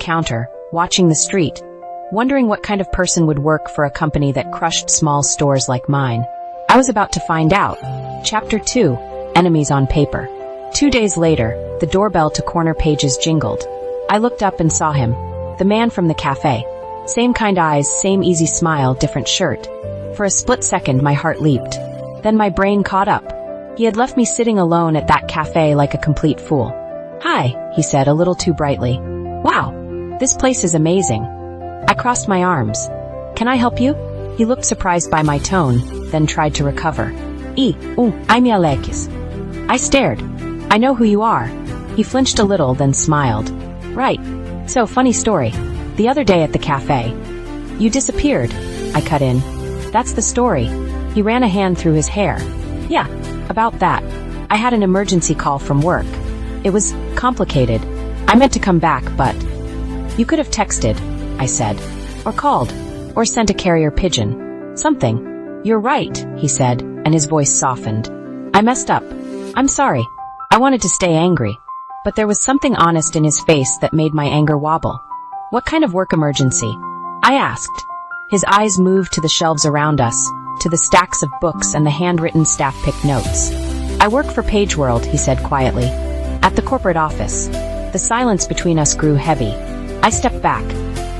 counter, watching the street, wondering what kind of person would work for a company that crushed small stores like mine. I was about to find out. Chapter 2, Enemies on Paper. 2 days later, the doorbell to corner pages jingled. I looked up and saw him, the man from the cafe. Same kind eyes, same easy smile, different shirt. For a split second, my heart leaped. Then my brain caught up. He had left me sitting alone at that cafe like a complete fool. "Hi," he said a little too brightly. "Wow, this place is amazing." I crossed my arms. "Can I help you?" He looked surprised by my tone, then tried to recover. I'm Alex." I stared. "I know who you are." He flinched a little, then smiled. "Right. So, funny story. The other day at the cafe. You disappeared." I cut in. "That's the story." He ran a hand through his hair. "Yeah, about that. I had an emergency call from work. It was complicated. I meant to come back, but..." "You could have texted," I said. "Or called. Or sent a carrier pigeon. Something." "You're right," he said, and his voice softened. "I messed up. I'm sorry. I wanted to stay angry." But there was something honest in his face that made my anger wobble. "What kind of work emergency?" I asked. His eyes moved to the shelves around us, to the stacks of books and the handwritten staff-picked notes. "I work for Page World," he said quietly. "At the corporate office." The silence between us grew heavy. I stepped back.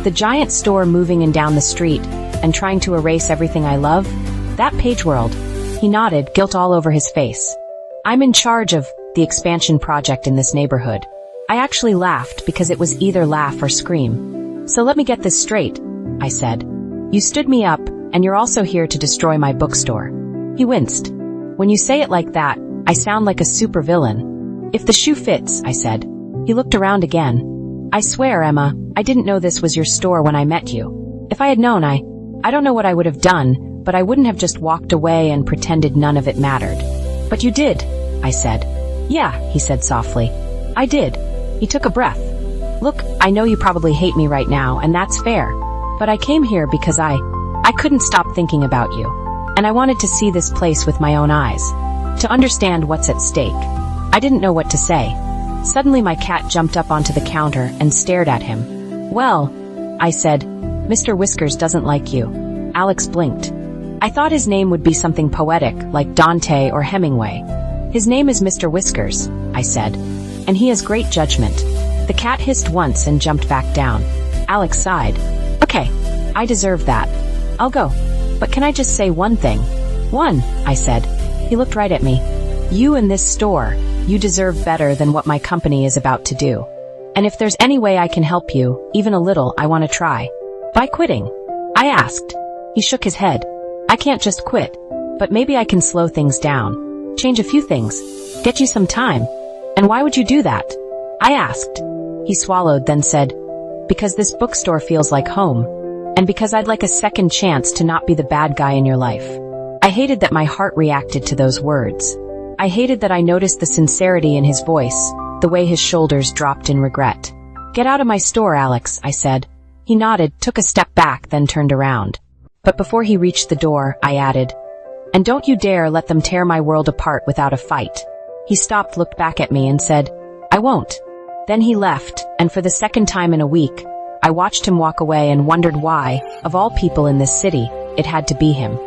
The giant store moving in down the street, and trying to erase everything I love? That Page World. He nodded, guilt all over his face. "I'm in charge of the expansion project in this neighborhood." I actually laughed because it was either laugh or scream. "So let me get this straight," I said. "You stood me up, and you're also here to destroy my bookstore." He winced. "When you say it like that, I sound like a supervillain." "If the shoe fits," I said. He looked around again. "I swear, Emma, I didn't know this was your store when I met you. If I had known, I don't know what I would have done, but I wouldn't have just walked away and pretended none of it mattered." "But you did," I said. "Yeah," he said softly. "I did." He took a breath. "Look, I know you probably hate me right now, and that's fair. But I came here because I couldn't stop thinking about you. And I wanted to see this place with my own eyes. To understand what's at stake." I didn't know what to say. Suddenly my cat jumped up onto the counter and stared at him. "Well," I said, "Mr. Whiskers doesn't like you." Alex blinked. I thought his name would be something poetic, like Dante or Hemingway. "His name is Mr. Whiskers," I said. "And he has great judgment." The cat hissed once and jumped back down. Alex sighed. "Okay, I deserve that. I'll go. But can I just say one thing?" "One," I said. He looked right at me. "You and this store, you deserve better than what my company is about to do. And if there's any way I can help you, even a little, I want to try." "By quitting?" I asked. He shook his head. "I can't just quit. But maybe I can slow things down. Change a few things. Get you some time." "And why would you do that?" I asked. He swallowed, then said, "Because this bookstore feels like home. And because I'd like a second chance to not be the bad guy in your life." I hated that my heart reacted to those words. I hated that I noticed the sincerity in his voice, the way his shoulders dropped in regret. "Get out of my store, Alex," I said. He nodded, took a step back, then turned around. But before he reached the door, I added, "And don't you dare let them tear my world apart without a fight." He stopped, looked back at me, and said, "I won't." Then he left, and for the second time in a week, I watched him walk away and wondered why, of all people in this city, it had to be him.